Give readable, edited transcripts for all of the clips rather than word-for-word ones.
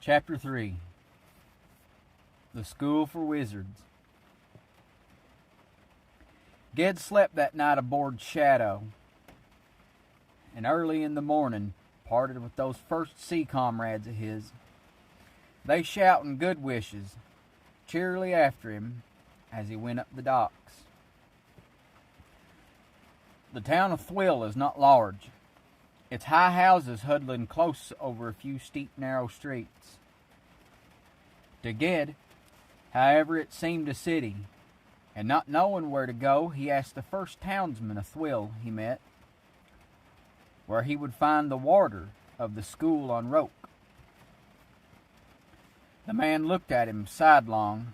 Chapter 3. The School for Wizards. Ged slept that night aboard Shadow, and early in the morning parted with those first sea comrades of his. They shouting good wishes cheerily after him as he went up the docks. The town of Thwill is not large, its high houses huddling close over a few steep, narrow streets. To Ged, however, it seemed a city, and not knowing where to go, he asked the first townsman of Thwill he met where he would find the warder of the school on Roke. The man looked at him sidelong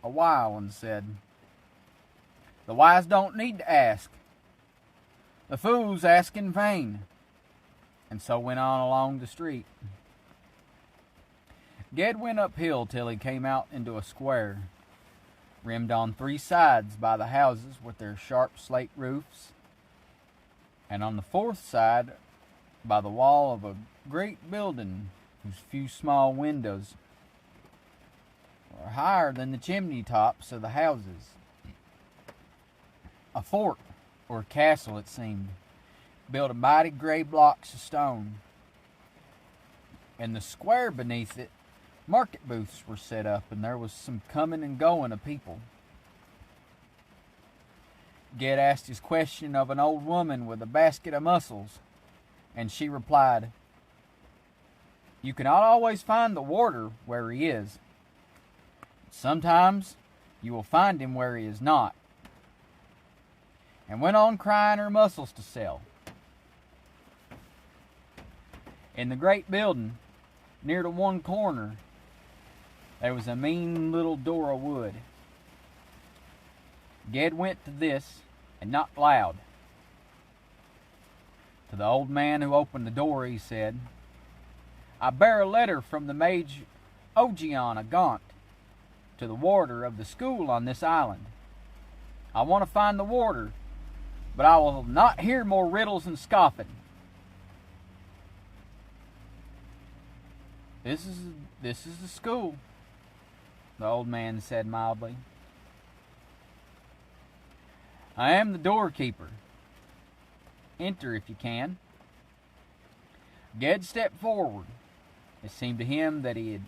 a while and said, "The wise don't need to ask. The fools ask in vain," and so went on along the street. Ged went uphill till he came out into a square, rimmed on three sides by the houses with their sharp slate roofs, and on the fourth side by the wall of a great building whose few small windows were higher than the chimney tops of the houses. A fort, or castle it seemed, built of mighty gray blocks of stone. In the square beneath it, market booths were set up, and there was some coming and going of people. Ged asked his question of an old woman with a basket of mussels, and she replied, "You cannot always find the warder where he is. Sometimes you will find him where he is not," and went on crying her mussels to sell. In the great building, near to one corner, there was a mean little door of wood. Ged went to this and knocked loud. To the old man who opened the door he said, "I bear a letter from the mage Ogion of Gaunt to the warder of the school on this island. I want to find the warder, but I will not hear more riddles and scoffing." This is the school," the old man said mildly. "I am the doorkeeper. Enter if you can." Ged stepped forward. It seemed to him that he had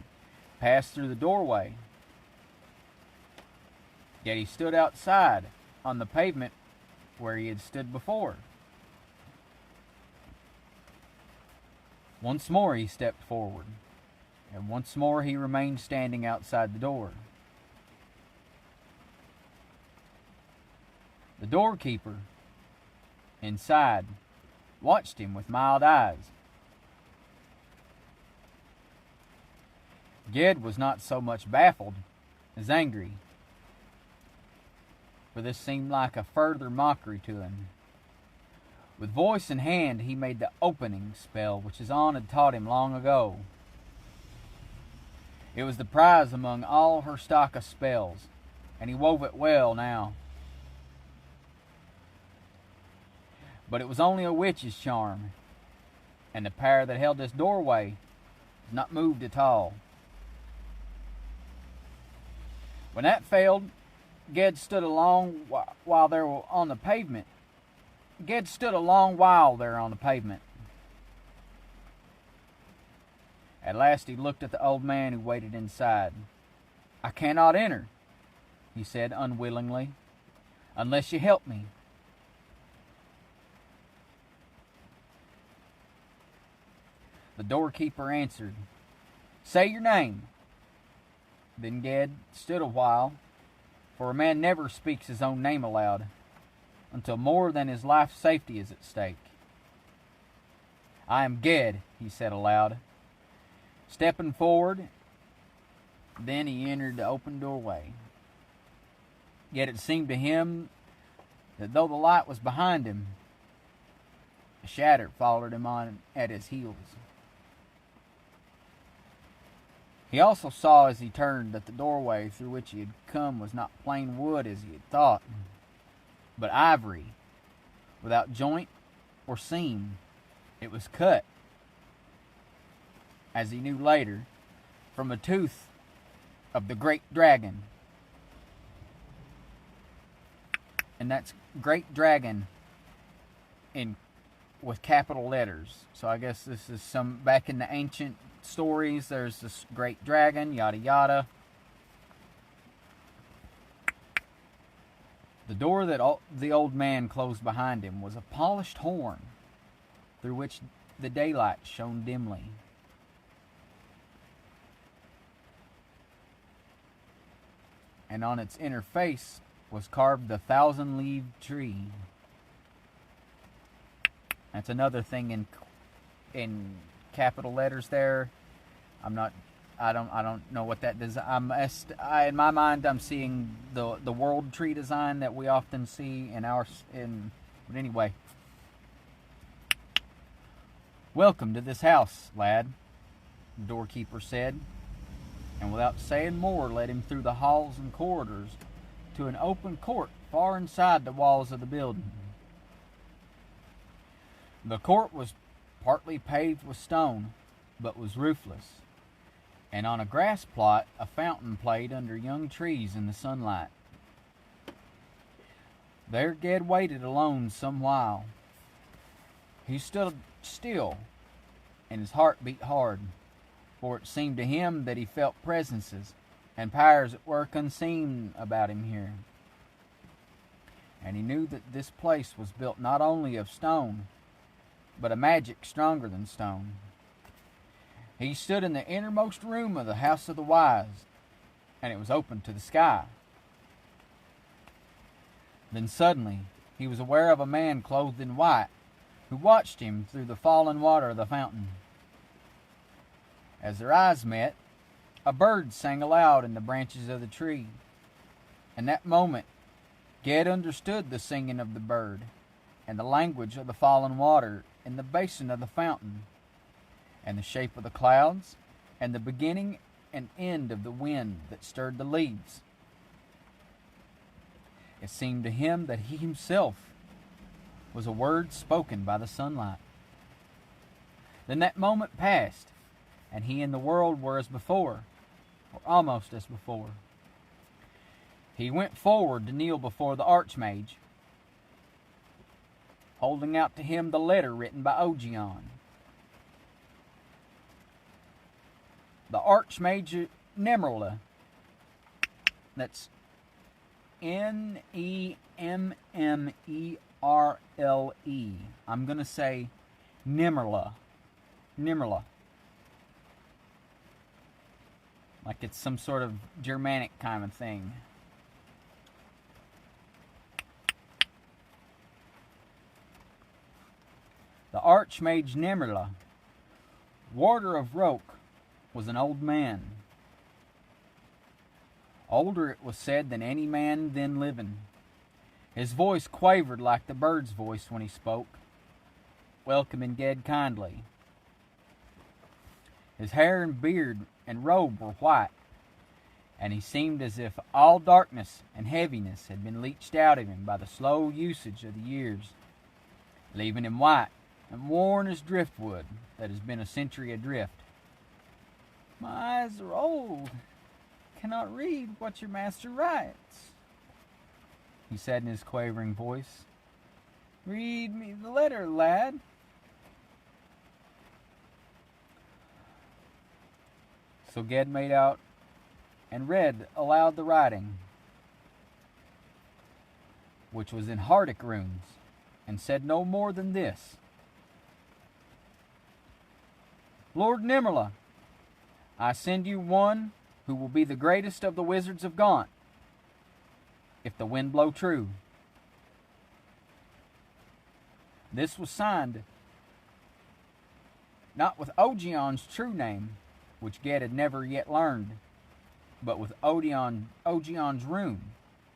passed through the doorway. Yet he stood outside on the pavement where he had stood before. Once more he stepped forward, and once more he remained standing outside the door. The doorkeeper, inside, watched him with mild eyes. Ged was not so much baffled as angry, for this seemed like a further mockery to him. With voice and hand he made the opening spell which his aunt had taught him long ago. It was the prize among all her stock of spells, and he wove it well now. But it was only a witch's charm, and the power that held this doorway was not moved at all. When that failed, Ged stood a long while there on the pavement. Ged stood a long while there on the pavement. At last he looked at the old man who waited inside. "I cannot enter," he said unwillingly, "unless you help me." The doorkeeper answered, "Say your name." Then Ged stood a while, for a man never speaks his own name aloud until more than his life's safety is at stake. "I am Ged," he said aloud, stepping forward. Then he entered the open doorway. Yet it seemed to him that though the light was behind him, a shadow followed him on at his heels. He also saw as he turned that the doorway through which he had come was not plain wood as he had thought, but ivory, without joint or seam. It was cut, as he knew later, from the tooth of the great dragon. And that's great dragon in with capital letters. So I guess this is some back in the ancient stories. There's this great dragon, yada yada. The door that the old man closed behind him was a polished horn through which the daylight shone dimly. And on its inner face was carved the 1,000-leaved tree. That's another thing in capital letters there. I don't know what that does. In my mind, I'm seeing the world tree design that we often see but anyway. "Welcome to this house, lad," the doorkeeper said, and without saying more led him through the halls and corridors to an open court far inside the walls of the building. The court was partly paved with stone, but was roofless, and on a grass plot a fountain played under young trees in the sunlight. There Ged waited alone some while. He stood still, and his heart beat hard, for it seemed to him that he felt presences and powers at work unseen about him here. And he knew that this place was built not only of stone, but a magic stronger than stone. He stood in the innermost room of the House of the Wise, and it was open to the sky. Then suddenly he was aware of a man clothed in white, who watched him through the fallen water of the fountain. As their eyes met, a bird sang aloud in the branches of the tree. In that moment, Ged understood the singing of the bird, and the language of the fallen water in the basin of the fountain, and the shape of the clouds, and the beginning and end of the wind that stirred the leaves. It seemed to him that he himself was a word spoken by the sunlight. Then that moment passed, and he and the world were as before, or almost as before. He went forward to kneel before the Archmage, holding out to him the letter written by Ogion. The Archmage Nemrle, that's Nemmere. I'm going to say Nimmerle. Nimmerle. Like it's some sort of Germanic kind of thing. The Archmage Nimmerle, warder of Roke, was an old man. Older, it was said, than any man then living. His voice quavered like the bird's voice when he spoke, welcoming Ged kindly. His hair and beard and robe were white, and he seemed as if all darkness and heaviness had been leached out of him by the slow usage of the years, leaving him white and worn as driftwood that has been a century adrift. "My eyes are old. Cannot read what your master writes," he said in his quavering voice. "Read me the letter, lad." So Ged made out and read aloud the writing, which was in Hardic runes, and said no more than this: "Lord Nimmerle, I send you one who will be the greatest of the wizards of Gaunt, if the wind blow true." This was signed not with Ogion's true name, which Ged had never yet learned, but with Ogion's rune,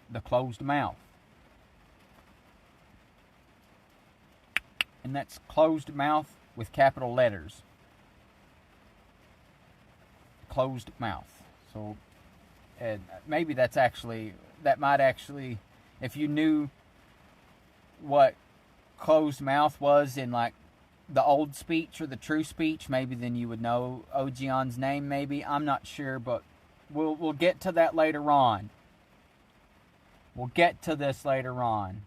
the closed mouth. And that's closed mouth with capital letters. Closed mouth. So maybe that might actually, if you knew what closed mouth was in like the old speech or the true speech, maybe then you would know Ogion's name, maybe. I'm not sure, but we'll get to that later on. We'll get to this later on.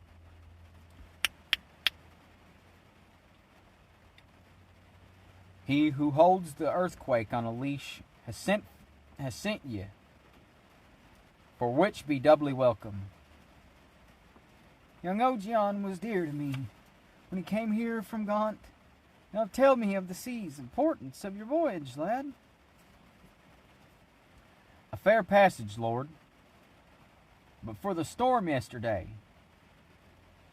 He who holds the earthquake on a leash has sent you, for which be doubly welcome. Young Ogion was dear to me when he came here from Gaunt. Now tell me of the sea's importance of your voyage, lad. A fair passage, lord. But for the storm yesterday,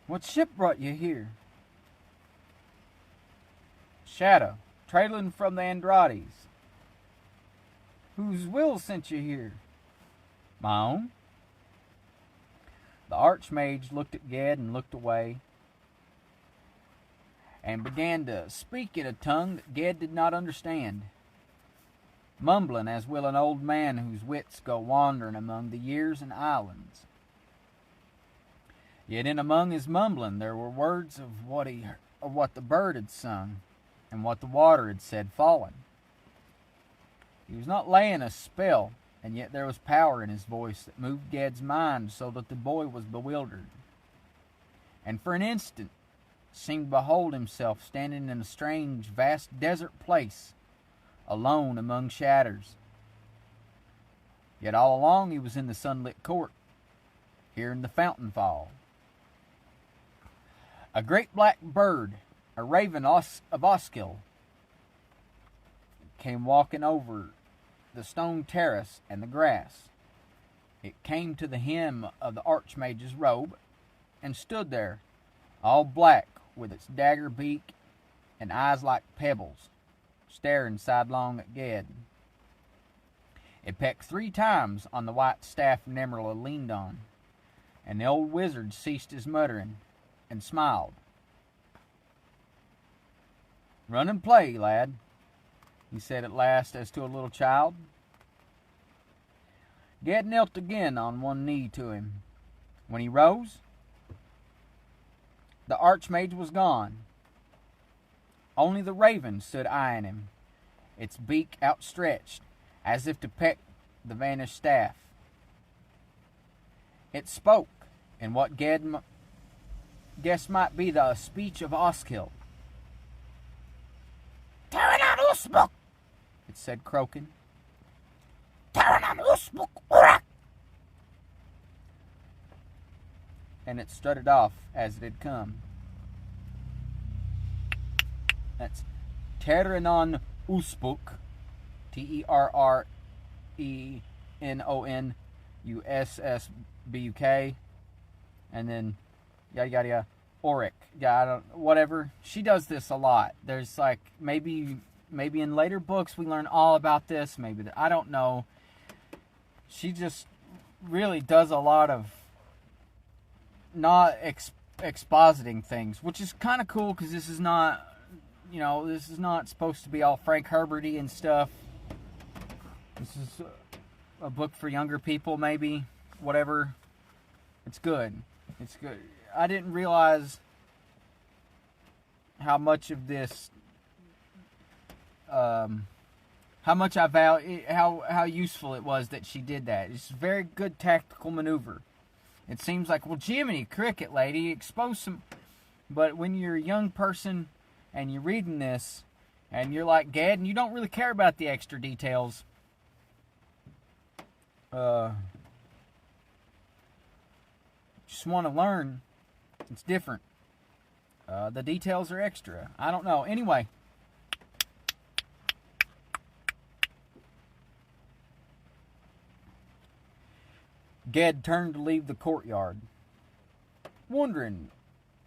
what ship brought you here? Shadow, trailing from the Andrades. Whose will sent you here? My own. The Archmage looked at Ged and looked away, and began to speak in a tongue that Ged did not understand, mumbling as will an old man whose wits go wandering among the years and islands. Yet in among his mumbling there were words of what the bird had sung, and what the water had said fallen. He was not laying a spell, and yet there was power in his voice that moved Ged's mind so that the boy was bewildered, and for an instant seemed to behold himself standing in a strange, vast desert place, alone among shadows. Yet all along he was in the sunlit court, hearing the fountain fall. A great black bird, a raven of Oskel, came walking over the stone terrace and the grass. It came to the hem of the Archmage's robe, and stood there, all black, with its dagger beak and eyes like pebbles, staring sidelong at Ged. It pecked 3 times on the white staff Nemerla leaned on, and the old wizard ceased his muttering and smiled. "Run and play, lad," he said at last as to a little child. Ged knelt again on one knee to him. When he rose, the Archmage was gone. Only the raven stood eyeing him, its beak outstretched, as if to peck the vanished staff. It spoke in what Ged guessed might be the speech of Oskill. "Taranan Usbuk," it said, croaking. "Taranan Usbuk Urak." And it strutted off as it had come. That's Terranon Uspuk, Terrenon and then yada yada yada, Oric. Yeah, I don't, whatever. She does this a lot. There's like maybe in later books we learn all about this. Maybe I don't know. She just really does a lot of not expositing things, which is kind of cool because this is not, this is not supposed to be all Frank Herbert-y and stuff. This is a book for younger people, maybe, whatever. It's good. It's good. I didn't realize how much of this, how much I value, how useful it was that she did that. It's a very good tactical maneuver. It seems like, well, Jiminy Cricket, lady, expose some. But when you're a young person and you're reading this, and you're like Ged, and you don't really care about the extra details, just want to learn. It's different. The details are extra. I don't know. Anyway. Ged turned to leave the courtyard, wondering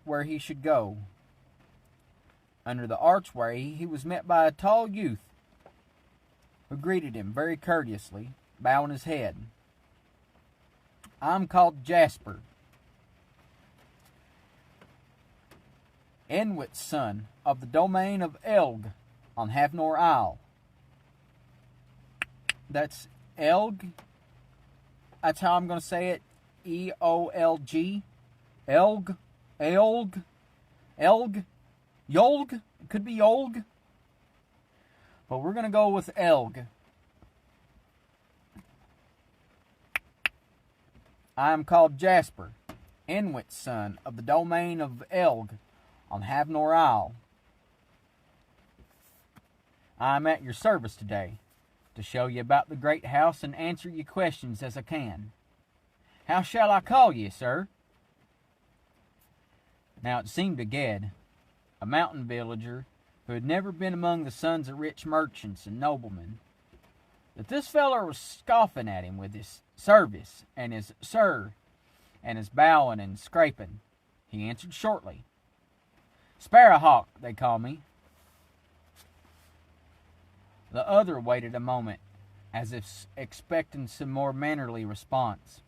where he should go. Under the archway, he was met by a tall youth who greeted him very courteously, bowing his head. "I'm called Jasper, Enwit's son, of the domain of Elg on Havnor Isle." That's Elg. That's how I'm going to say it. EOLG. Elg. Elg. Elg. Yolg? It could be Yolg. But we're going to go with Elg. I am called Jasper, Enwit's son of the domain of Elg on Havnor Isle. I am at your service today to show you about the great house and answer your questions as I can. How shall I call you, sir? Now it seemed to Ged, a mountain villager who had never been among the sons of rich merchants and noblemen, that this feller was scoffing at him with his service and his sir and his bowing and scraping. He answered shortly, Sparrowhawk, they call me. The other waited a moment, as if expecting some more mannerly response.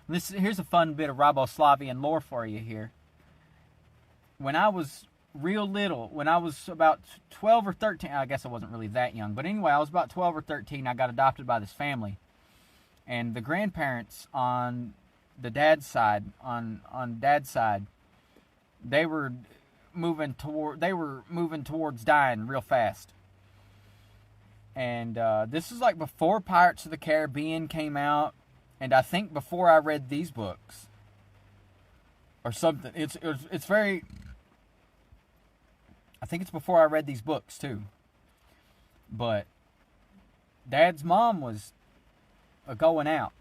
Here's a fun bit of Roboslavian lore for you here. When I was real little, when I was about 12 or 13, I guess I wasn't really that young, but anyway, I was about 12 or 13, I got adopted by this family. And the grandparents on the dad's side, on dad's side, they were moving towards dying real fast. And this is like before Pirates of the Caribbean came out, and I think before I read these books or something. It's very, I think it's before I read these books too. But Dad's mom was going out,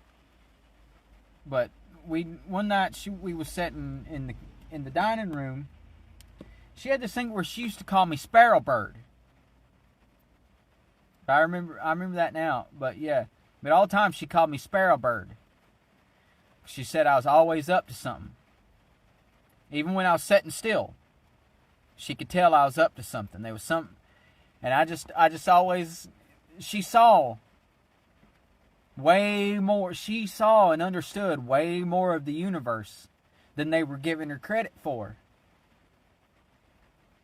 but one night we was sitting in the dining room. She had this thing where she used to call me Sparrowbird. I remember that now. But yeah, but all the time she called me Sparrowbird. She said I was always up to something. Even when I was sitting still, she could tell I was up to something. There was something, and I just always, she saw way more. She saw and understood way more of the universe than they were giving her credit for.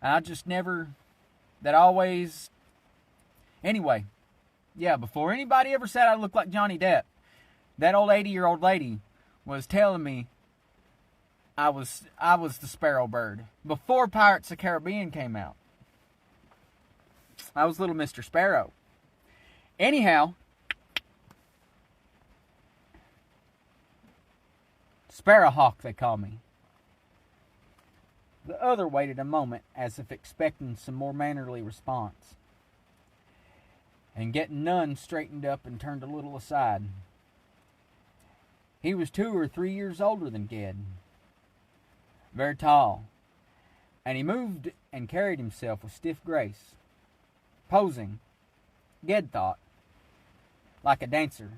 And I just never, that always, anyway, yeah, before anybody ever said I looked like Johnny Depp, that old 80-year-old lady was telling me I was the Sparrowbird. Before Pirates of the Caribbean came out, I was little Mr. Sparrow. Anyhow, Sparrowhawk they call me. The other waited a moment as if expecting some more mannerly response, and getting none, straightened up and turned a little aside. He was 2 or 3 years older than Ged, very tall, and he moved and carried himself with stiff grace, posing, Ged thought, like a dancer.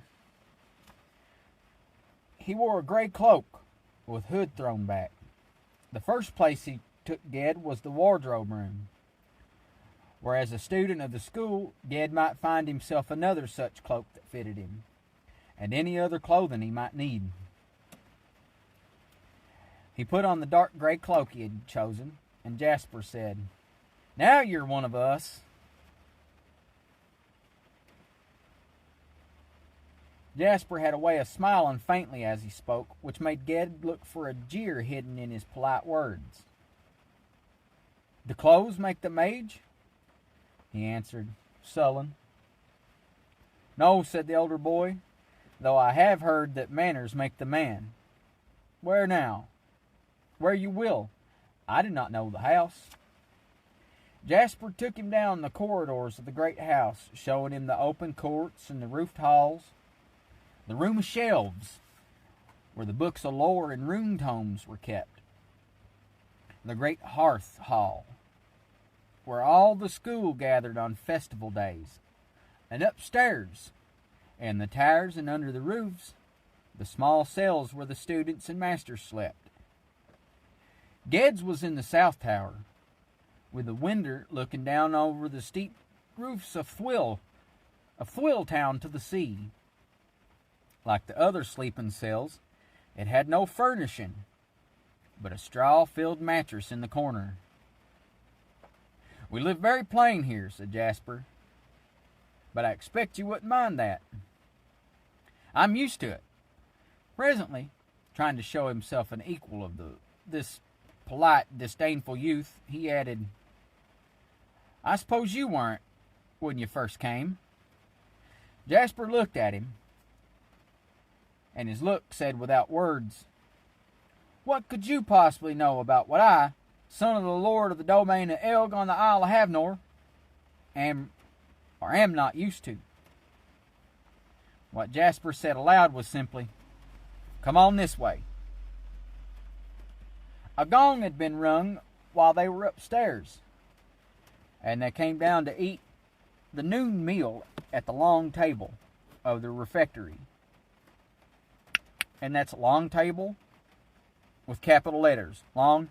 He wore a gray cloak with hood thrown back. The first place he took Ged was the wardrobe room, where as a student of the school, Ged might find himself another such cloak that fitted him, and any other clothing he might need. He put on the dark gray cloak he had chosen, and Jasper said, "Now you're one of us." Jasper had a way of smiling faintly as he spoke, which made Ged look for a jeer hidden in his polite words. "The clothes make the mage?" he answered, sullen. "No," said the elder boy, "though I have heard that manners make the man. Where now?" "Where you will. I do not know the house." Jasper took him down the corridors of the great house, showing him the open courts and the roofed halls, the room of shelves, where the books of lore and rune tomes were kept, the great hearth hall, where all the school gathered on festival days, and upstairs, in the towers and under the roofs, the small cells where the students and masters slept. Ged's was in the south tower, with the window looking down over the steep roofs of Thwill town to the sea. Like the other sleeping cells, it had no furnishing, but a straw-filled mattress in the corner. "We live very plain here," said Jasper, "but I expect you wouldn't mind that." "I'm used to it." Presently, trying to show himself an equal of the this polite, disdainful youth, he added, "I suppose you weren't when you first came." Jasper looked at him, and his look said without words, "What could you possibly know about what I, son of the Lord of the domain of Elg on the Isle of Havnor, am not used to?" What Jasper said aloud was simply, "Come on this way." A gong had been rung while they were upstairs, and they came down to eat the noon meal at the long table of the refectory. And that's long table with capital letters. Long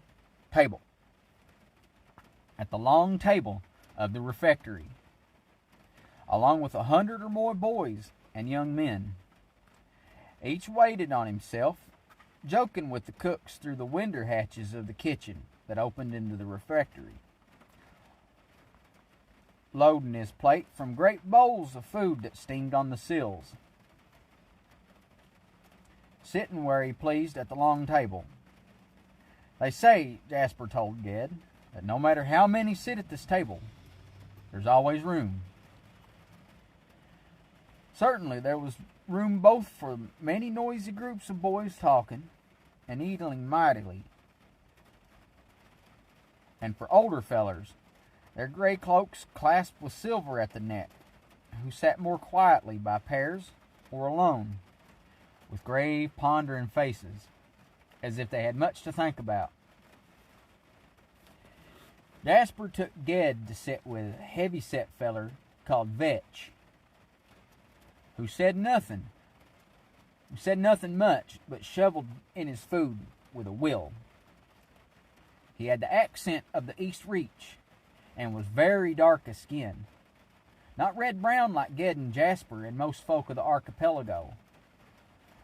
table. At the long table of the refectory, along with 100 or more boys and young men. Each waited on himself, joking with the cooks through the window hatches of the kitchen that opened into the refectory, loading his plate from great bowls of food that steamed on the sills, sitting where he pleased at the long table. They say, Jasper told Ged, that no matter how many sit at this table, there's always room. Certainly there was room both for many noisy groups of boys talking and eating mightily, and for older fellers, their gray cloaks clasped with silver at the neck, who sat more quietly by pairs or alone, with grave, pondering faces, as if they had much to think about. Jasper took Ged to sit with a heavy-set feller called Vetch, who said nothing much, but shoveled in his food with a will. He had the accent of the East Reach, and was very dark of skin. Not red-brown like Ged and Jasper and most folk of the archipelago,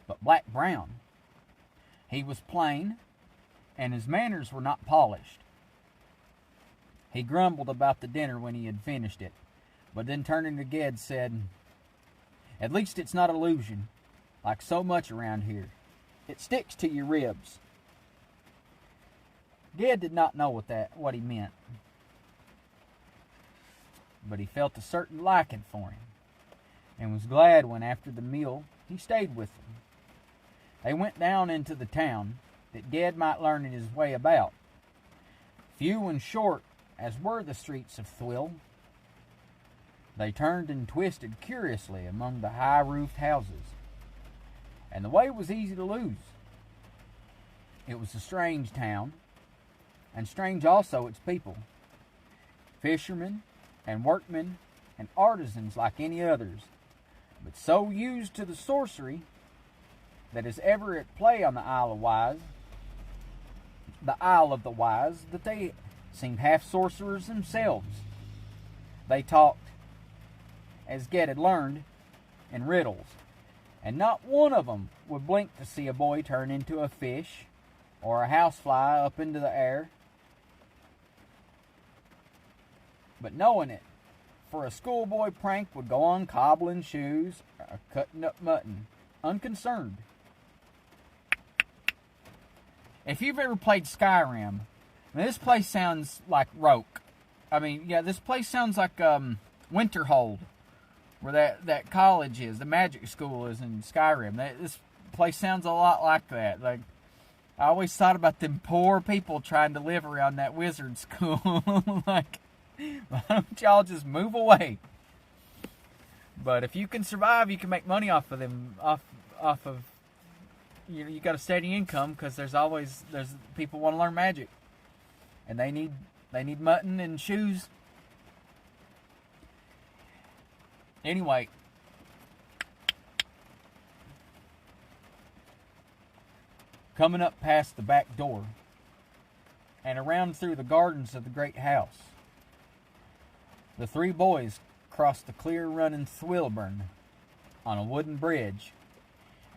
but black-brown. He was plain, and his manners were not polished. He grumbled about the dinner when he had finished it, but then turning to Ged said, "At least it's not illusion, like so much around here. It sticks to your ribs." Ged did not know what he meant, but he felt a certain liking for him, and was glad when after the meal he stayed with them. They went down into the town, that Ged might learn his way about. Few and short as were the streets of Thwill, they turned and twisted curiously among the high-roofed houses, and the way was easy to lose. It was a strange town, and strange also its people, fishermen and workmen and artisans like any others, but so used to the sorcery that is ever at play on the Isle of the Wise, that they seemed half sorcerers themselves. They talked, as Ged had learned, in riddles, and not one of them would blink to see a boy turn into a fish or a housefly up into the air. But knowing it, for a schoolboy prank would go on cobbling shoes or cutting up mutton, unconcerned. If you've ever played Skyrim, this place sounds like Roke. This place sounds like Winterhold, where that college is, the magic school is in Skyrim. This place sounds a lot like that. Like, I always thought about them poor people trying to live around that wizard school. Like, why don't y'all just move away? But if you can survive, you can make money off of them. Off of you got a steady income, because there's people want to learn magic, and they need mutton and shoes. Anyway, coming up past the back door and around through the gardens of the great house, the three boys crossed the clear-running Thwillburn on a wooden bridge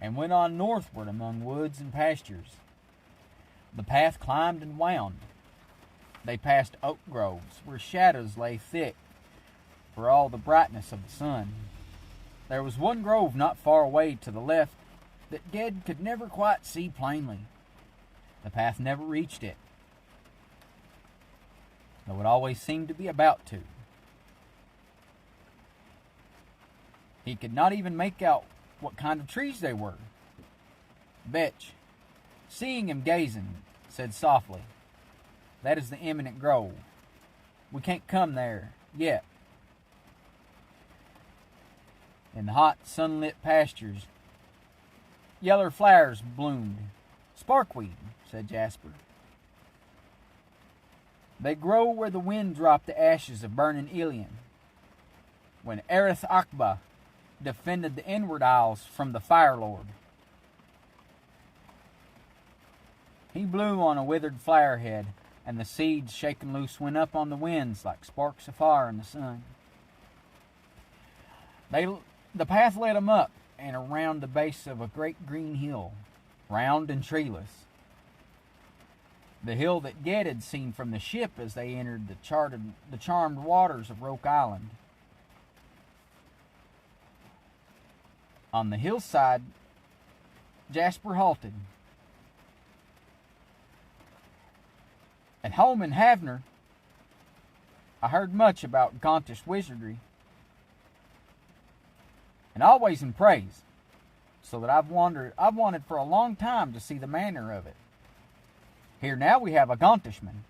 and went on northward among woods and pastures. The path climbed and wound. They passed oak groves where shadows lay thick for all the brightness of the sun. There was one grove not far away to the left that Ged could never quite see plainly. The path never reached it, though it always seemed to be about to. He could not even make out what kind of trees they were. Vetch, seeing him gazing, said softly, "That is the eminent grove. We can't come there yet." In the hot, sunlit pastures, yeller flowers bloomed. "Sparkweed," said Jasper. "They grow where the wind dropped the ashes of burning Ilion, when Erith Akba defended the inward isles from the Fire Lord. He blew on a withered flower head, and the seeds shaken loose went up on the winds like sparks of fire in the sun. The path led them up and around the base of a great green hill, round and treeless. The hill that Ged had seen from the ship as they entered the charmed waters of Roke Island. On the hillside, Jasper halted. At home in Havner, I heard much about Gontish wizardry, and always in praise, so that I've wanted for a long time to see the manner of it. Here now we have a Gontishman,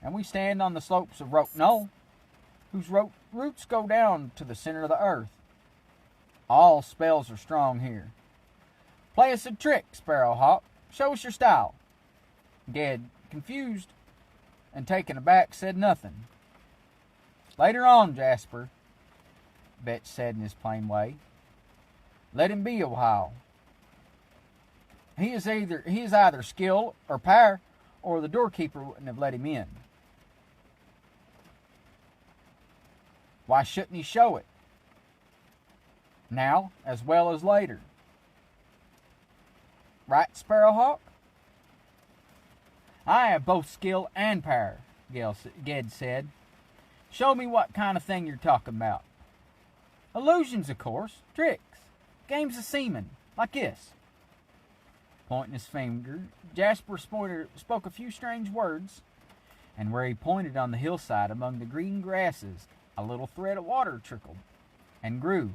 and we stand on the slopes of Roke Knoll, whose roots go down to the center of the earth. All spells are strong here. Play us a trick, Sparrowhawk. Show us your style." Ged, confused and taken aback, said nothing. "Later on, Jasper," Vetch said in his plain way. "Let him be a while. He is either skill or power, or the doorkeeper wouldn't have let him in. Why shouldn't he show it? Now as well as later. Right, Sparrowhawk?" "I have both skill and power," Ged said. "Show me what kind of thing you're talking about." "Illusions, of course. Tricks. Games of seamen. Like this." Pointing his finger, Jasper spoke a few strange words, and where he pointed on the hillside among the green grasses, a little thread of water trickled and grew.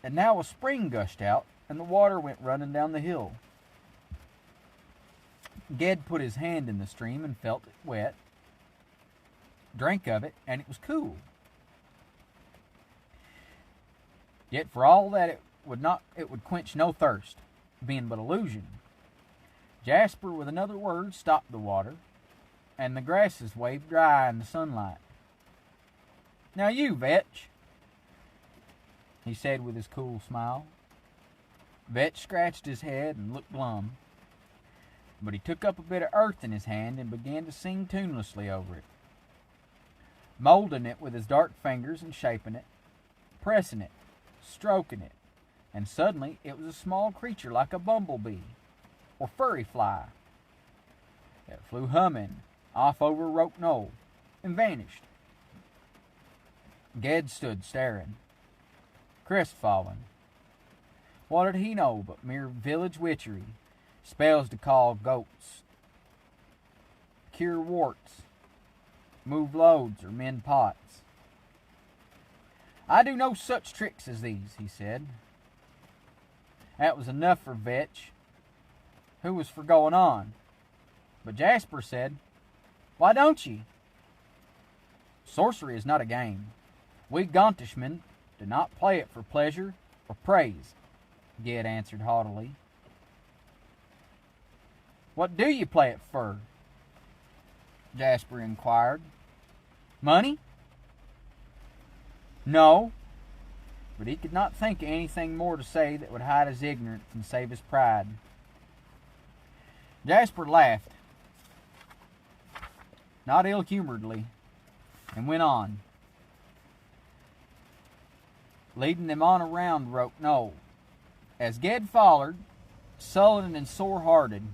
And now a spring gushed out, and the water went running down the hill. Ged put his hand in the stream and felt it wet, drank of it, and it was cool. Yet for all that it would quench no thirst, being but illusion. Jasper, with another word, stopped the water, and the grasses waved dry in the sunlight. "Now you, Vetch," he said with his cool smile. Vetch scratched his head and looked glum, but he took up a bit of earth in his hand and began to sing tunelessly over it, molding it with his dark fingers and shaping it, pressing it, stroking it, and suddenly it was a small creature like a bumblebee or furry fly. It flew humming off over Roke Knoll and vanished. Ged stood staring, crestfallen. What did he know but mere village witchery, spells to call goats, cure warts, move loads, or mend pots? "I do no such tricks as these," he said. That was enough for Vetch, who was for going on. But Jasper said, "Why don't ye?" "Sorcery is not a game. We Gontishmen do not play it for pleasure or praise," Ged answered haughtily. "What do you play it for?" Jasper inquired. "Money?" "No." But he could not think of anything more to say that would hide his ignorance and save his pride. Jasper laughed, not ill-humoredly, and went on, leading them on around Roke Knoll. As Ged followed, sullen and sore-hearted,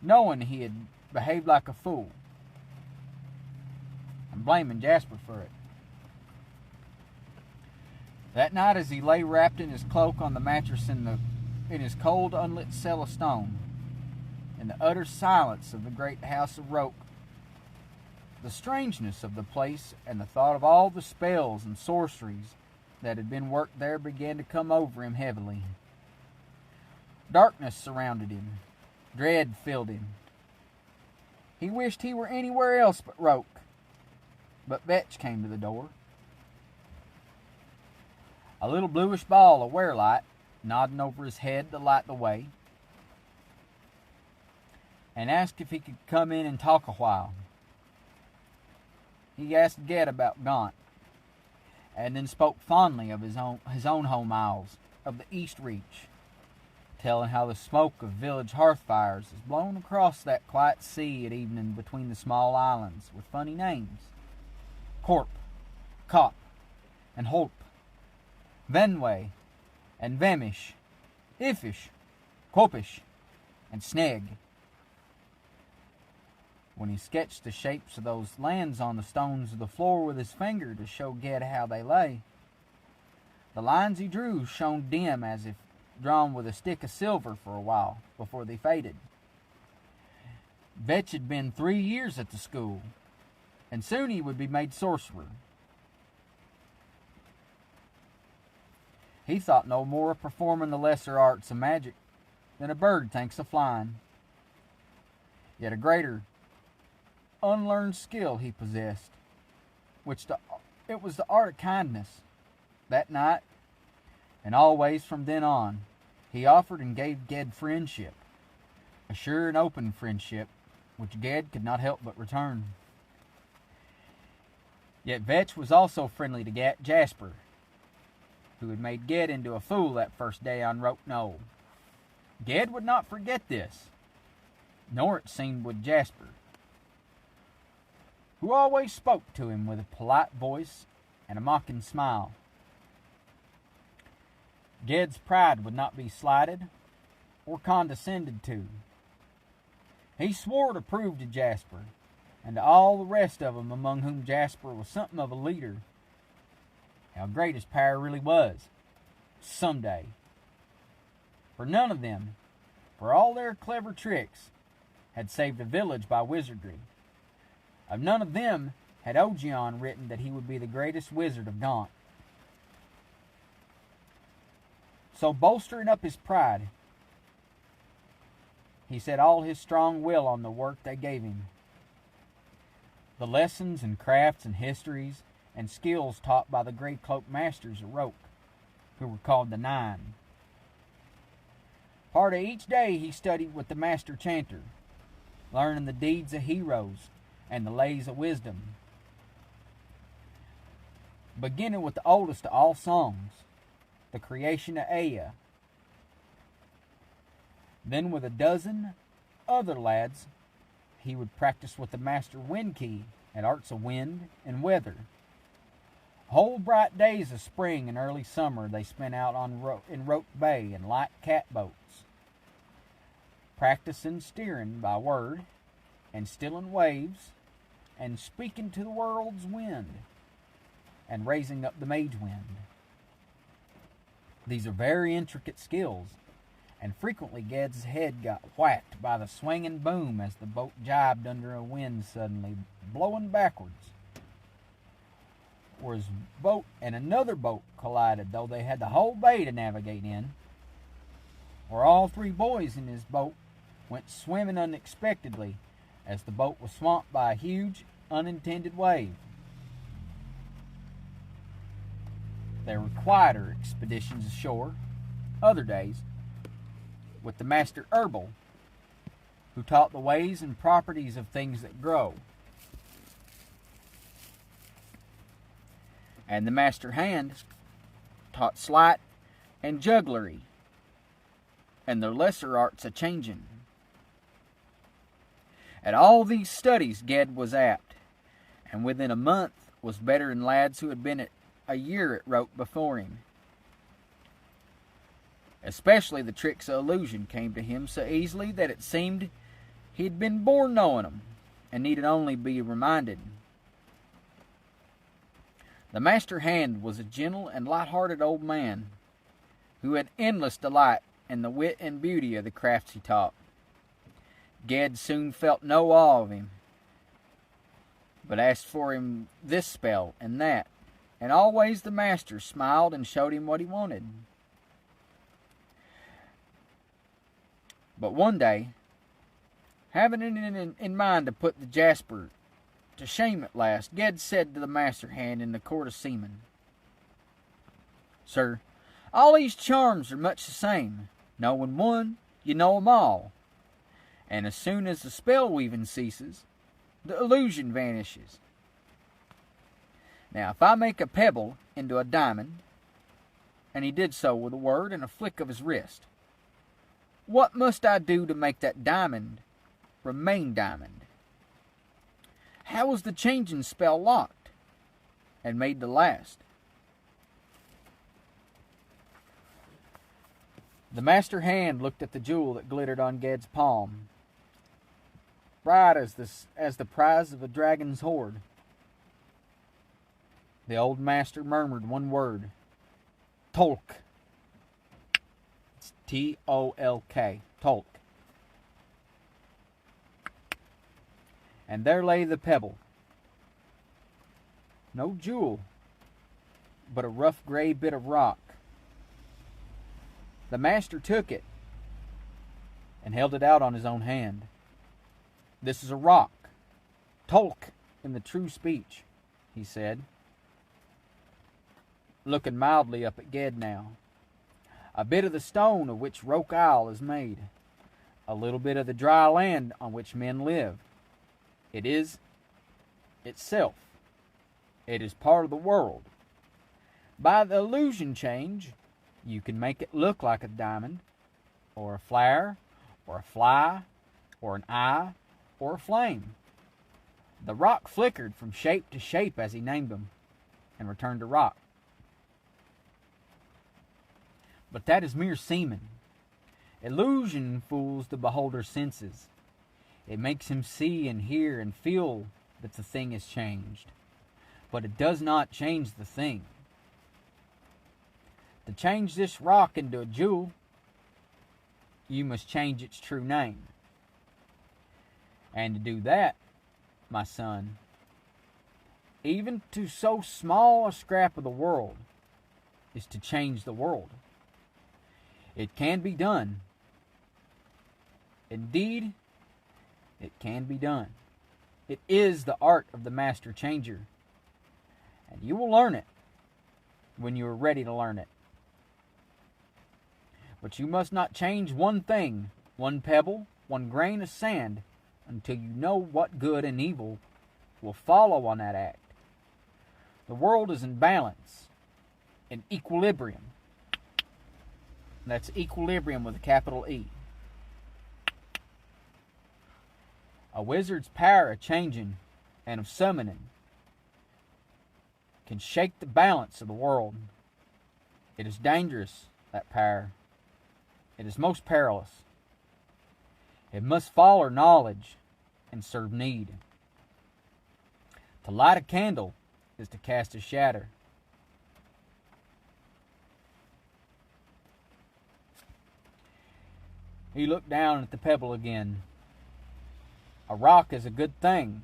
knowing he had behaved like a fool, and blaming Jasper for it. That night, as he lay wrapped in his cloak on the mattress in in his cold, unlit cell of stone, in the utter silence of the great house of Roke, the strangeness of the place and the thought of all the spells and sorceries that had been worked there began to come over him heavily. Darkness surrounded him. Dread filled him. He wished he were anywhere else but Roke. But Vetch came to the door. A little bluish ball of werelight nodding over his head to light the way, and asked if he could come in and talk a while. He asked Ged about Gaunt, and then spoke fondly of his own home isles, of the East Reach, telling how the smoke of village hearth fires is blown across that quiet sea at evening between the small islands with funny names: Corp, Cop, and Holp, Venway, and Vemish, Ifish, Quopish, and Sneg. When he sketched the shapes of those lands on the stones of the floor with his finger to show Ged how they lay, the lines he drew shone dim as if drawn with a stick of silver for a while before they faded. Vetch had been 3 years at the school, and soon he would be made sorcerer. He thought no more of performing the lesser arts of magic than a bird thinks of flying. Yet a greater, unlearned skill he possessed, it was the art of kindness. That night, and always from then on, he offered and gave Ged friendship, a sure and open friendship, which Ged could not help but return. Yet Vetch was also friendly to Jasper, who had made Ged into a fool that first day on Roke Knoll. Ged would not forget this, nor it seemed would Jasper, who always spoke to him with a polite voice and a mocking smile. Ged's pride would not be slighted or condescended to. He swore to prove to Jasper, and to all the rest of them, among whom Jasper was something of a leader, how great his power really was, someday. For none of them, for all their clever tricks, had saved a village by wizardry. Of none of them had Ogion written that he would be the greatest wizard of Gaunt. So, bolstering up his pride, he set all his strong will on the work they gave him. The lessons and crafts and histories and skills taught by the Grey Cloak masters of Roke, who were called the Nine. Part of each day he studied with the master chanter, learning the deeds of heroes and the lays of wisdom. Beginning with the oldest of all songs, the creation of Ea. Then with a dozen other lads, he would practice with the master Windkey at arts of wind and weather. Whole bright days of spring and early summer they spent out in Roke Bay in light catboats, practicing steering by word and stilling waves and speaking to the world's wind and raising up the mage wind. These are very intricate skills, and frequently Ged's head got whacked by the swinging boom as the boat jibed under a wind suddenly blowing backwards, or his boat and another boat collided, though they had the whole bay to navigate in, or all 3 boys in his boat went swimming unexpectedly as the boat was swamped by a huge, unintended wave. There were quieter expeditions ashore, other days, with the master Herbal, who taught the ways and properties of things that grow, and the master Hand taught sleight and jugglery, and the lesser arts of changing. At all these studies Ged was apt, and within a month was better than lads who had been a year at Roke before him. Especially the tricks of illusion came to him so easily that it seemed he had been born knowing them, and needed only be reminded. The master Hand was a gentle and light-hearted old man, who had endless delight and the wit and beauty of the crafts he taught. Ged soon felt no awe of him, but asked for him this spell and that, and always the master smiled and showed him what he wanted. But one day, having it in mind to put the Jasper to shame at last, Ged said to the master hand in the court of seamen, "Sir, all these charms are much the same. Knowing one, you know 'em all. And as soon as the spell weaving ceases, the illusion vanishes. Now, if I make a pebble into a diamond," and he did so with a word and a flick of his wrist, "what must I do to make that diamond remain diamond? How was the changing spell locked and made to last?" The master hand looked at the jewel that glittered on Ged's palm, bright as the prize of a dragon's hoard. The old master murmured one word, "Tolk." It's T-O-L-K, Tolk. And there lay the pebble. No jewel, but a rough gray bit of rock. The master took it and held it out on his own hand. "This is a rock, Tolk in the true speech," he said, looking mildly up at Ged now. "A bit of the stone of which Roke Isle is made, a little bit of the dry land on which men live. It is itself. It is part of the world. By the illusion change, you can make it look like a diamond, or a flower, or a fly, or an eye, or a flame." The rock flickered from shape to shape as he named them, and returned to rock. But that is mere seeming. Illusion fools the beholder's senses. It makes him see and hear and feel that the thing is changed, but it does not change the thing. To change this rock into a jewel, you must change its true name. And to do that, my son, even to so small a scrap of the world, is to change the world. It can be done. Indeed, it can be done. It is the art of the master changer, and you will learn it when you are ready to learn it. But you must not change one thing, one pebble, one grain of sand, until you know what good and evil will follow on that act. The world is in balance, in equilibrium. That's equilibrium with a capital E. A wizard's power of changing and of summoning can shake the balance of the world. It is dangerous, that power. It is most perilous. It must follow knowledge and serve need. To light a candle is to cast a shadow. He looked down at the pebble again. A rock is a good thing.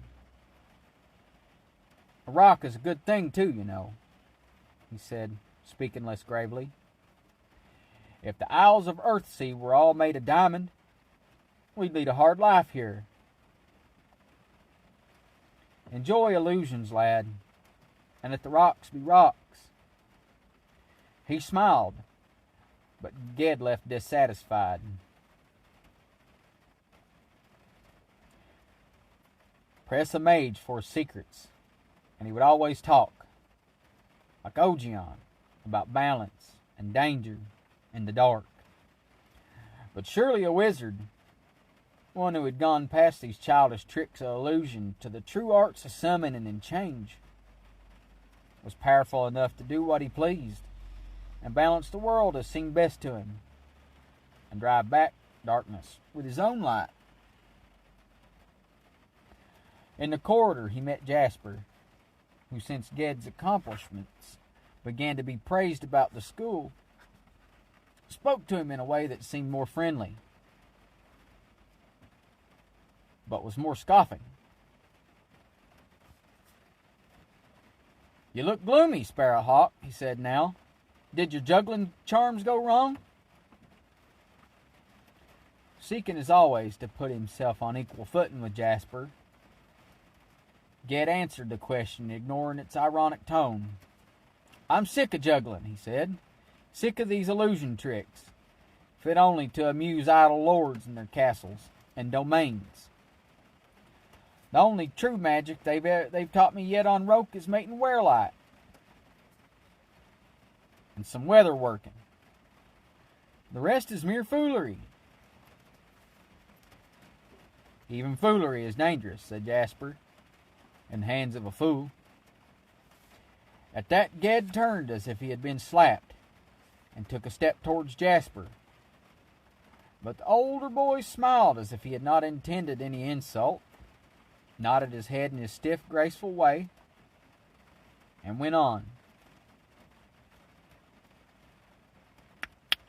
A rock is a good thing too, you know, he said, speaking less gravely. If the Isles of Earthsea were all made of diamond, we'd lead a hard life here. Enjoy illusions, lad, and let the rocks be rocks. He smiled, but Ged left dissatisfied. Press a mage for his secrets, and he would always talk, like Ogion, about balance and danger and the dark. But surely a wizard, one who had gone past these childish tricks of illusion to the true arts of summoning and change, was powerful enough to do what he pleased, and balance the world as seemed best to him, and drive back darkness with his own light. In the corridor he met Jasper, who since Ged's accomplishments began to be praised about the school, spoke to him in a way that seemed more friendly, but was more scoffing. "You look gloomy, Sparrowhawk," he said now. "Did your juggling charms go wrong?" Seeking as always to put himself on equal footing with Jasper, Ged answered the question, ignoring its ironic tone. "I'm sick of juggling," he said. "Sick of these illusion tricks, fit only to amuse idle lords in their castles and domains. The only true magic they've taught me yet on Roke is making werelight and some weather working. The rest is mere foolery." "Even foolery is dangerous," said Jasper, "in the hands of a fool." At that Ged turned as if he had been slapped, and took a step towards Jasper. But the older boy smiled as if he had not intended any insult, nodded his head in his stiff, graceful way, and went on.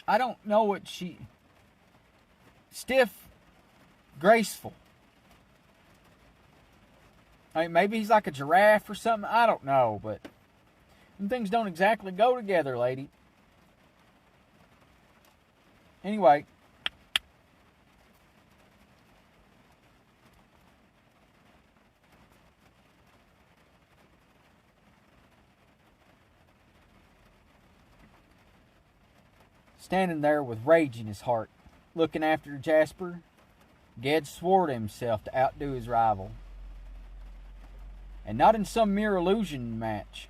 "I don't know what she... Stiff, graceful. I mean, maybe he's like a giraffe or something. I don't know, but them things don't exactly go together, lady. Anyway, standing there with rage in his heart, looking after Jasper, Ged swore to himself to outdo his rival. And not in some mere illusion match,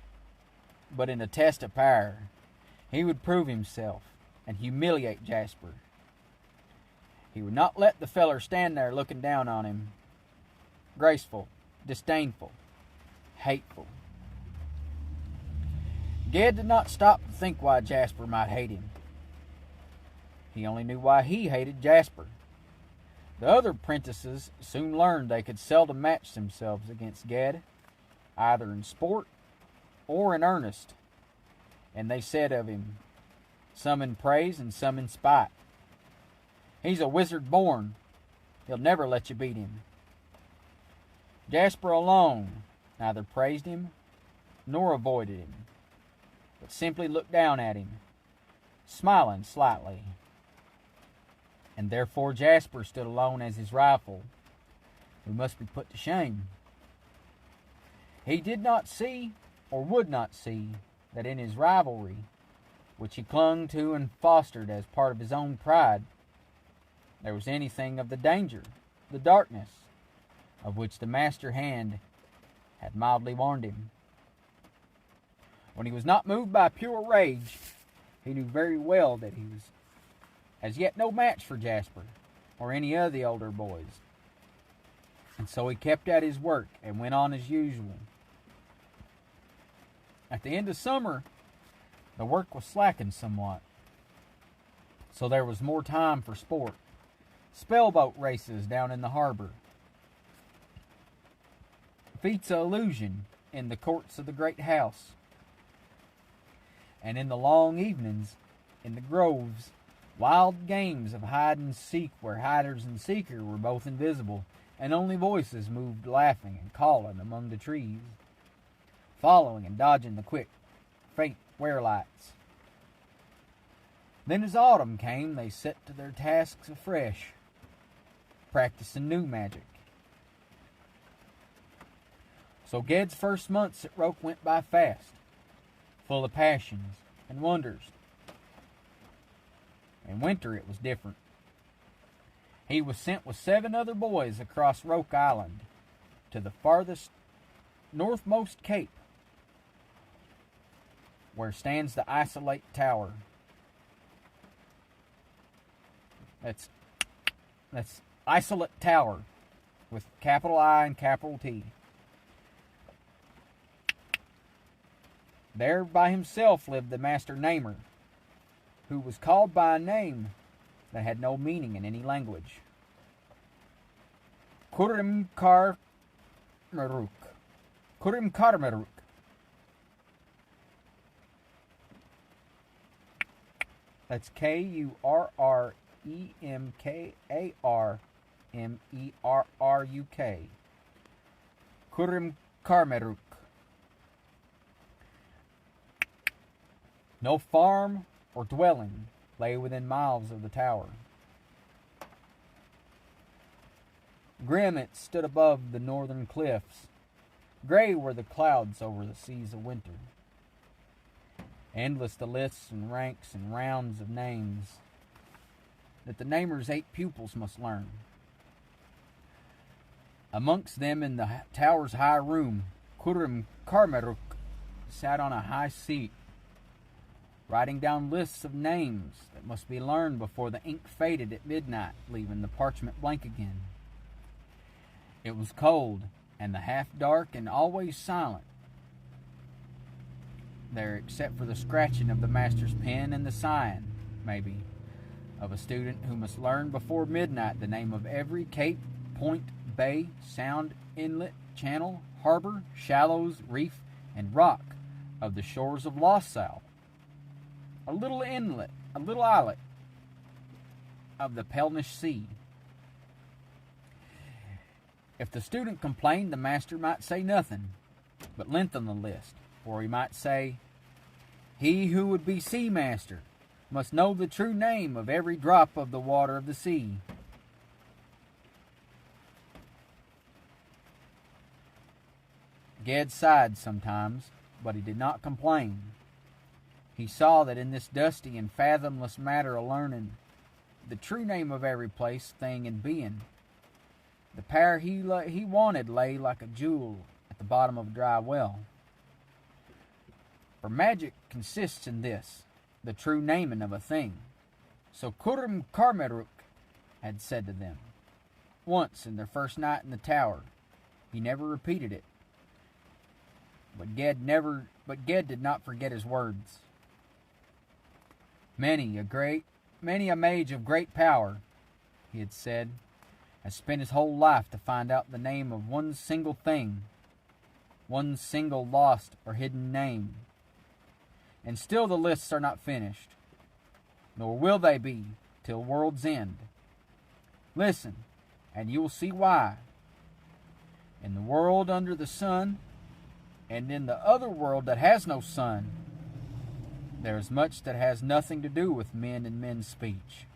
but in a test of power. He would prove himself and humiliate Jasper. He would not let the feller stand there looking down on him, graceful, disdainful, hateful. Ged did not stop to think why Jasper might hate him. He only knew why he hated Jasper. The other apprentices soon learned they could seldom match themselves against Ged, either in sport or in earnest, and they said of him, some in praise and some in spite, "He's a wizard born. He'll never let you beat him." Jasper alone neither praised him nor avoided him, but simply looked down at him, smiling slightly. And therefore Jasper stood alone as his rival, who must be put to shame. He did not see, or would not see, that in his rivalry, which he clung to and fostered as part of his own pride, there was anything of the danger, the darkness, of which the master hand had mildly warned him. When he was not moved by pure rage, he knew very well that he was as yet no match for Jasper or any of the older boys, and so he kept at his work and went on as usual. At the end of summer, the work was slackened somewhat, so there was more time for sport. Spellboat races down in the harbor, feats of illusion in the courts of the great house, and in the long evenings, in the groves, wild games of hide and seek where hiders and seeker were both invisible, and only voices moved laughing and calling among the trees, following and dodging the quick, faint werelights. Then as autumn came, they set to their tasks afresh, practicing new magic. So Ged's first months at Roke went by fast, full of passions and wonders. In winter it was different. He was sent with 7 other boys across Roke Island to the farthest northmost cape, where stands the Isolate Tower. That's Isolate Tower, with capital I and capital T. There by himself lived the Master Namer, who was called by a name that had no meaning in any language. Kurim Karmeruk. Kurim Karmeruk. That's Kuremkarmeruk. Kurim Karmeruk. No farm or dwelling lay within miles of the tower. Grim it stood above the northern cliffs. Gray were the clouds over the seas of winter. Endless the lists and ranks and rounds of names that the namer's 8 pupils must learn. Amongst them in the tower's high room, Kurim Karmeruk sat on a high seat, writing down lists of names that must be learned before the ink faded at midnight, leaving the parchment blank again. It was cold, and the half dark, and always silent there, except for the scratching of the master's pen and the sighing, maybe, of a student who must learn before midnight the name of every cape, point, bay, sound, inlet, channel, harbor, shallows, reef, and rock of the shores of Lossau. A little inlet, a little islet of the Pelnish Sea. If the student complained, the master might say nothing, but lengthen the list, or he might say, "He who would be sea master must know the true name of every drop of the water of the sea." Ged sighed sometimes, but he did not complain. He saw that in this dusty and fathomless matter of learning the true name of every place, thing, and being, the power he wanted lay like a jewel at the bottom of a dry well. For magic consists in this, the true naming of a thing. So Kurim Karmeruk had said to them. Once, in their first night in the tower, he never repeated it. But Ged did not forget his words. Many a mage of great power, he had said, has spent his whole life to find out the name of one single thing, one single lost or hidden name. And still the lists are not finished, nor will they be till world's end. Listen, and you will see why. In the world under the sun, and in the other world that has no sun, there is much that has nothing to do with men and men's speech.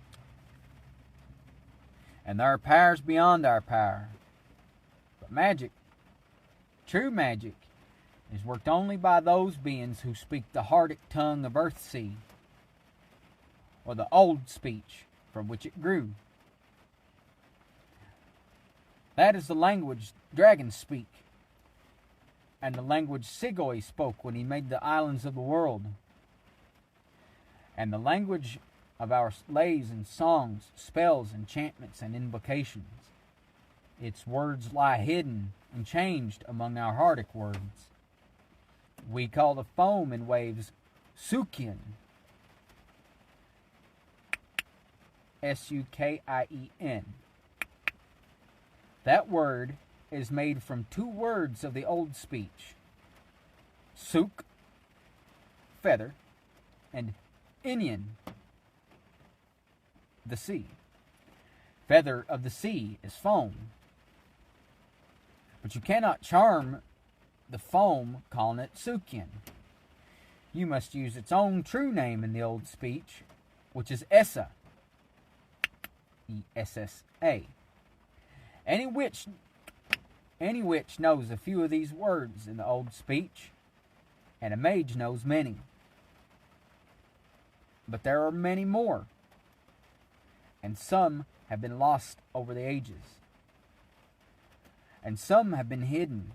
And there are powers beyond our power. But magic, true magic, is worked only by those beings who speak the Hardic tongue of Earthsea, or the old speech from which it grew. That is the language dragons speak, and the language Sigoi spoke when he made the islands of the world, and the language of our lays and songs, spells, enchantments, and invocations. Its words lie hidden and changed among our Hardic words. We call the foam in waves Sukien, Sukien. That word is made from 2 words of the old speech, Suk, feather, and Inyan, the sea. Feather of the sea is foam. But you cannot charm the foam calling it Sukien. You must use its own true name in the old speech, which is Essa, E-S-S-A. Any witch knows a few of these words in the old speech, and a mage knows many. But there are many more, and some have been lost over the ages, and some have been hidden,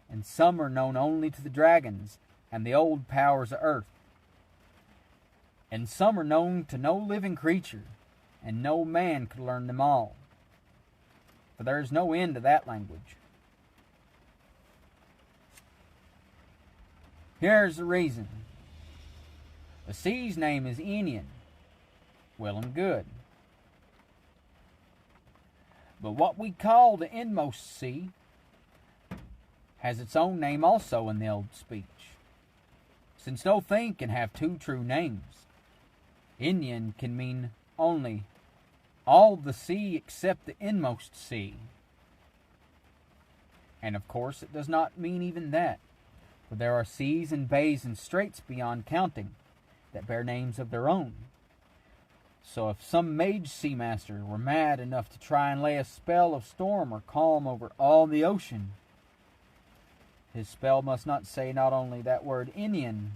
and some are known only to the dragons and the old powers of earth, and some are known to no living creature, and no man could learn them all, for there is no end to that language. Here's the reason. The sea's name is Enian. Well and good. But what we call the inmost sea has its own name also in the old speech, since no thing can have 2 true names. Indian can mean only all the sea except the inmost sea. And of course, it does not mean even that, for there are seas and bays and straits beyond counting that bear names of their own. So if some mage seamaster were mad enough to try and lay a spell of storm or calm over all the ocean, his spell must not say not only that word Indian,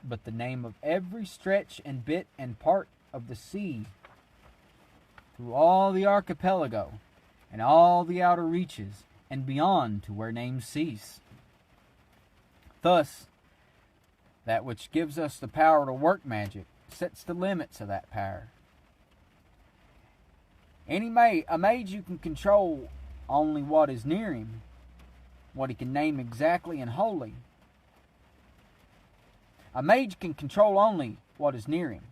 but the name of every stretch and bit and part of the sea through all the archipelago and all the outer reaches and beyond to where names cease. Thus, that which gives us the power to work magic sets the limits of that power. A mage you can control only what is near him, what he can name exactly and wholly. A mage can control only what is near him,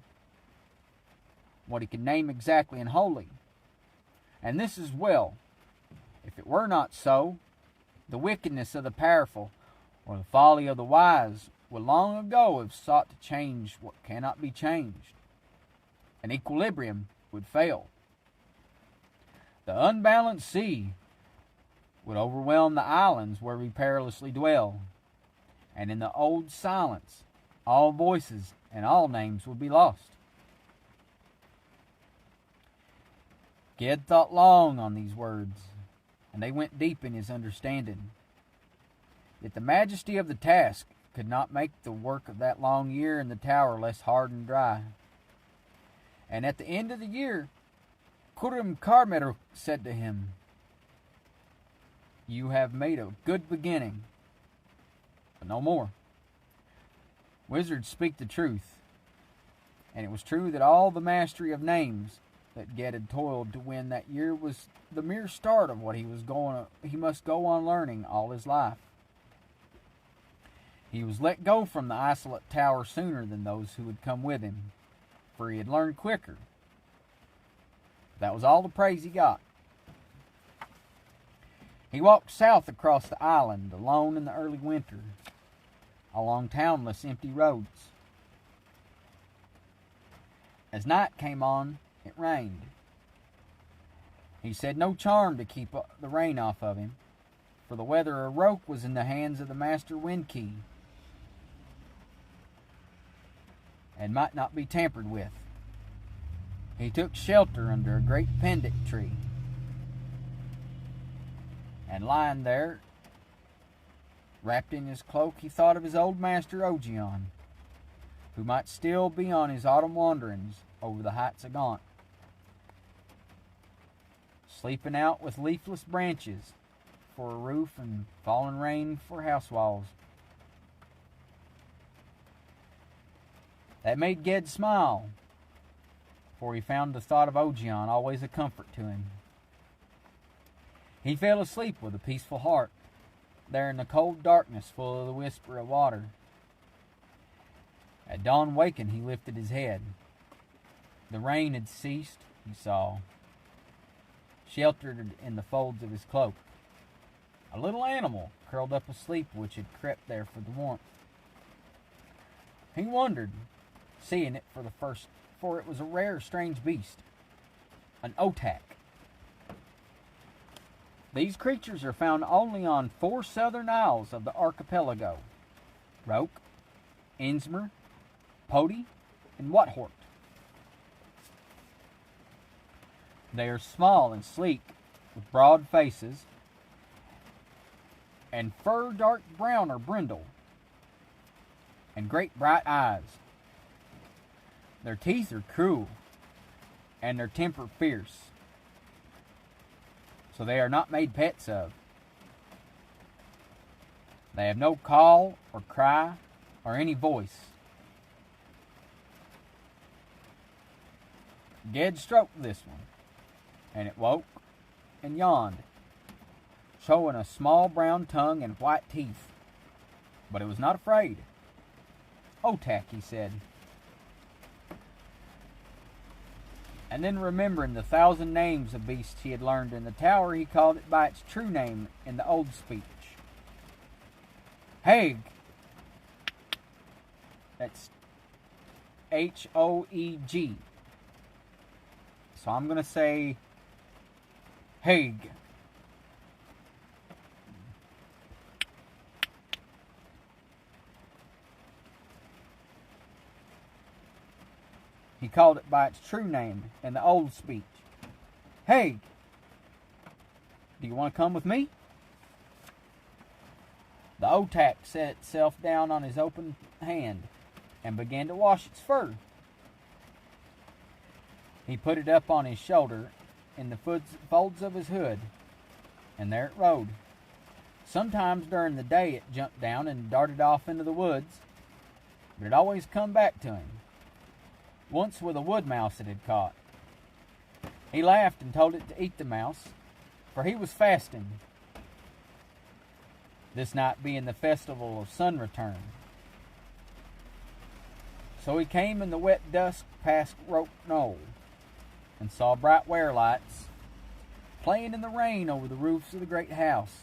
what he can name exactly and wholly. And this is well. If it were not so, the wickedness of the powerful or the folly of the wise would long ago have sought to change what cannot be changed. An equilibrium would fail. The unbalanced sea would overwhelm the islands where we perilously dwell, and in the old silence all voices and all names would be lost. Ged thought long on these words, and they went deep in his understanding. Yet the majesty of the task could not make the work of that long year in the tower less hard and dry. And at the end of the year, Kurum Karmeru said to him, "You have made a good beginning, but no more. Wizards speak the truth, and it was true that all the mastery of names that Ged had toiled to win that year was the mere start of what he must go on learning all his life. He was let go from the isolate tower sooner than those who had come with him, for he had learned quicker. That was all the praise he got. He walked south across the island, alone in the early winter, along townless, empty roads. As night came on, it rained. He said no charm to keep the rain off of him, for the weather a rope was in the hands of the master wind key, and might not be tampered with. He took shelter under a great pendic tree, and lying there, wrapped in his cloak, he thought of his old master Ogion, who might still be on his autumn wanderings over the heights of Gaunt, sleeping out with leafless branches for a roof and falling rain for house walls. That made Ged smile, for he found the thought of Ogion always a comfort to him. He fell asleep with a peaceful heart, there in the cold darkness full of the whisper of water. At dawn waking, he lifted his head. The rain had ceased, he saw, sheltered in the folds of his cloak, a little animal curled up asleep which had crept there for the warmth. He wondered, seeing it for it was a rare, strange beast, an otak. These creatures are found only on 4 southern isles of the archipelago: Roke, Innsmouth, Poti, and Wathort. They are small and sleek, with broad faces, and fur dark brown or brindle, and great bright eyes. Their teeth are cruel, and their temper fierce, so they are not made pets of. They have no call or cry or any voice. Ged stroked this one, and it woke and yawned, showing a small brown tongue and white teeth. But it was not afraid. "Otak," he said. And then, remembering the 1,000 names of beasts he had learned in the tower, he called it by its true name in the old speech. Haig. That's H-O-E-G. So I'm going to say Haig. He called it by its true name in the old speech. Haig, do you want to come with me? The otak set itself down on his open hand and began to wash its fur. He put it up on his shoulder in the folds of his hood, and there it rode. Sometimes during the day it jumped down and darted off into the woods, but it always come back to him. Once with a wood mouse it had caught. He laughed and told it to eat the mouse, for he was fasting, this night being the festival of sun return. So he came in the wet dusk past Rope Knoll, and saw bright werelights playing in the rain over the roofs of the great house.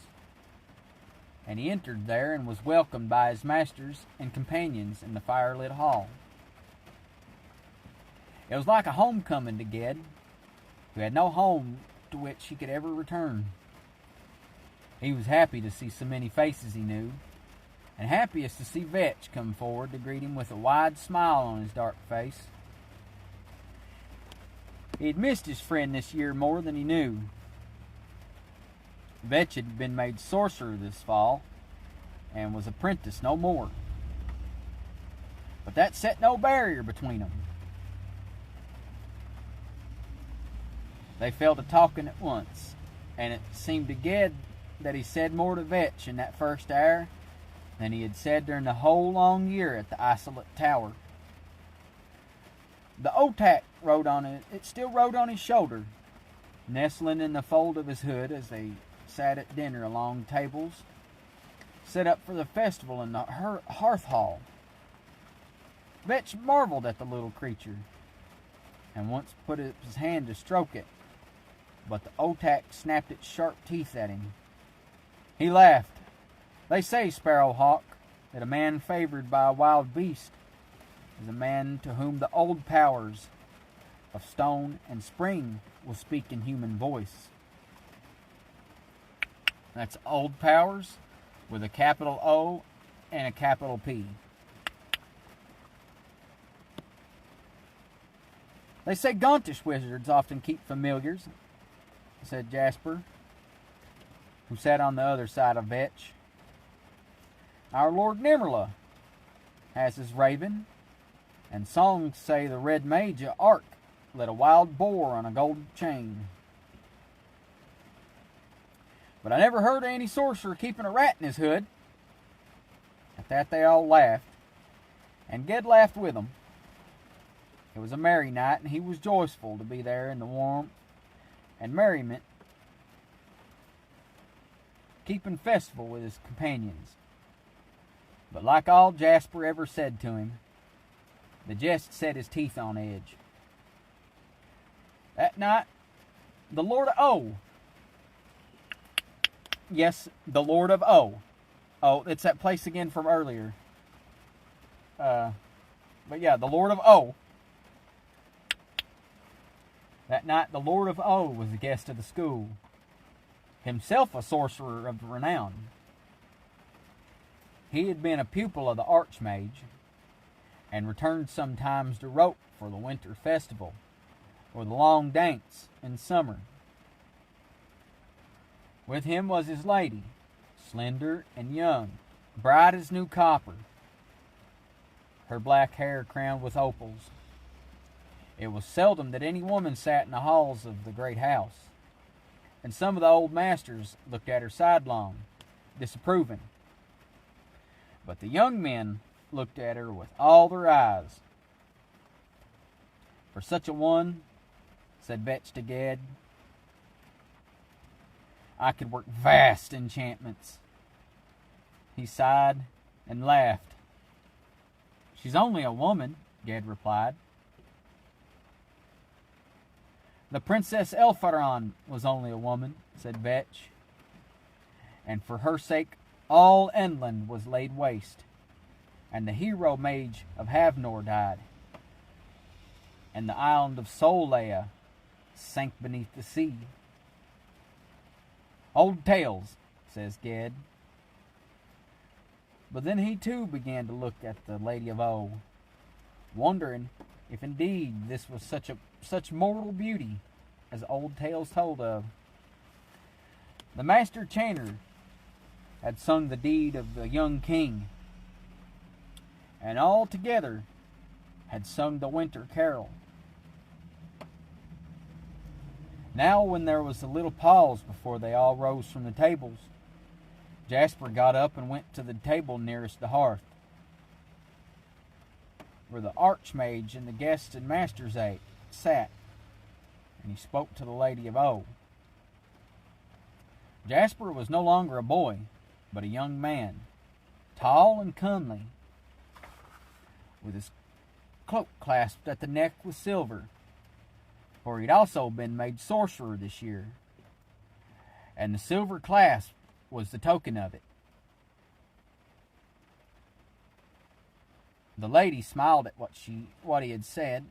And he entered there and was welcomed by his masters and companions in the firelit hall. It was like a homecoming to Ged, who had no home to which he could ever return. He was happy to see so many faces he knew, and happiest to see Vetch come forward to greet him with a wide smile on his dark face. He had missed his friend this year more than he knew. Vetch had been made sorcerer this fall, and was apprentice no more. But that set no barrier between them. They fell to talking at once, and it seemed to Ged that he said more to Vetch in that first hour than he had said during the whole long year at the isolate tower. The otak rode on it. It still rode on his shoulder, nestling in the fold of his hood as they sat at dinner along tables set up for the festival in the hearth hall. Vetch marveled at the little creature, and once put up his hand to stroke it, but the otak snapped its sharp teeth at him. He laughed. They say, Sparrowhawk, that a man favored by a wild beast is a man to whom the old powers of stone and spring will speak in human voice. That's old powers with a capital O and a capital P. They say Gauntish wizards often keep familiars, said Jasper, who sat on the other side of Vetch. Our Lord Nimmerla has his raven, and songs say the Red Mage of Ark led a wild boar on a gold chain. But I never heard of any sorcerer keeping a rat in his hood. At that they all laughed, and Ged laughed with them. It was a merry night, and he was joyful to be there in the warmth and merriment, keeping festival with his companions. But like all Jasper ever said to him, the jest set his teeth on edge. That night, the Lord of O. Yes, the Lord of O. Oh, it's that place again from earlier. But yeah, the Lord of O. That night, the Lord of O was the guest of the school, himself a sorcerer of renown. He had been a pupil of the Archmage, and returned sometimes to Rope for the winter festival, or the long dance in summer. With him was his lady, slender and young, bright as new copper, her black hair crowned with opals. It was seldom that any woman sat in the halls of the great house, and some of the old masters looked at her sidelong, disapproving. But the young men looked at her with all their eyes. For such a one, said Vetch to Ged, I could work vast enchantments. He sighed and laughed. She's only a woman, Ged replied. The Princess Elfaron was only a woman, said Vetch, and for her sake all Endland was laid waste, and the hero mage of Havnor died, and the island of Solea sank beneath the sea. Old tales, says Ged. But then he too began to look at the Lady of O, wondering if indeed this was such mortal beauty as old tales told of. The master chanter had sung the deed of the young king, and all together had sung the winter carol. Now, when there was a little pause before they all rose from the tables, Jasper got up and went to the table nearest the hearth, where the archmage and the guests and masters sat, and he spoke to the Lady of O. Jasper was no longer a boy, but a young man, tall and comely, with his cloak clasped at the neck with silver, for he'd also been made sorcerer this year, and the silver clasp was the token of it. The lady smiled at what he had said,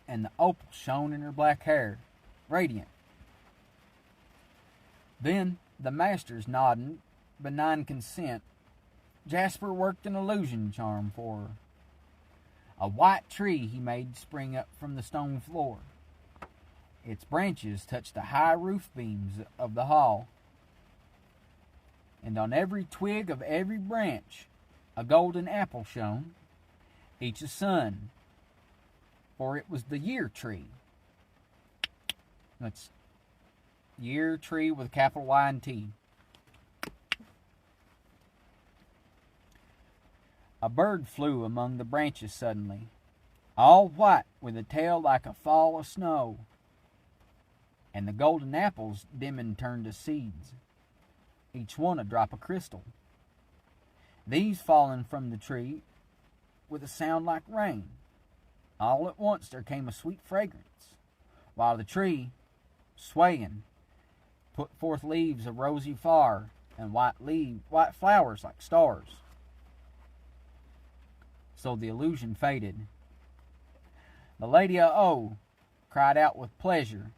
and the opal shone in her black hair, radiant. Then, the masters nodding benign consent, Jasper worked an illusion charm for her. A white tree he made spring up from the stone floor. Its branches touched the high roof beams of the hall, and on every twig of every branch a golden apple shone, each a sun, for it was the year tree. That's year tree with a capital Y and T. A bird flew among the branches suddenly, all white with a tail like a fall of snow, and the golden apples dimming turned to seeds, each one a drop of crystal. These falling from the tree with a sound like rain. All at once there came a sweet fragrance, while the tree, swaying, put forth leaves of rosy fire and white flowers like stars. So the illusion faded. The Lady of O cried out with pleasure,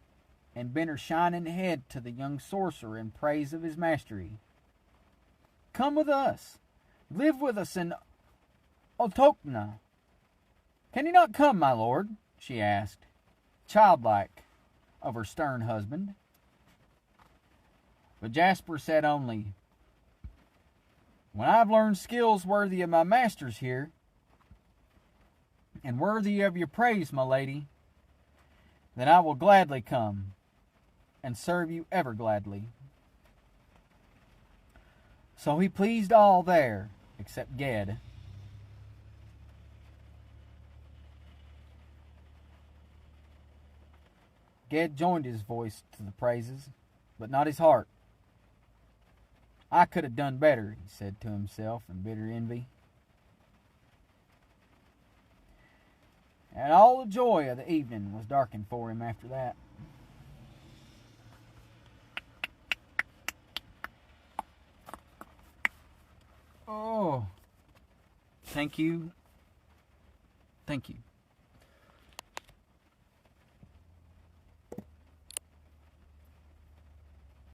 and bent her shining head to the young sorcerer in praise of his mastery. "Come with us. Live with us in Otokna." "Can you not come, my lord?" she asked, childlike, of her stern husband. But Jasper said only, "When I've learned skills worthy of my masters here, and worthy of your praise, my lady, then I will gladly come, and serve you ever gladly." So he pleased all there, except Ged. Ged joined his voice to the praises, but not his heart. "I could have done better," he said to himself in bitter envy. And all the joy of the evening was darkened for him after that. Oh, thank you. Thank you.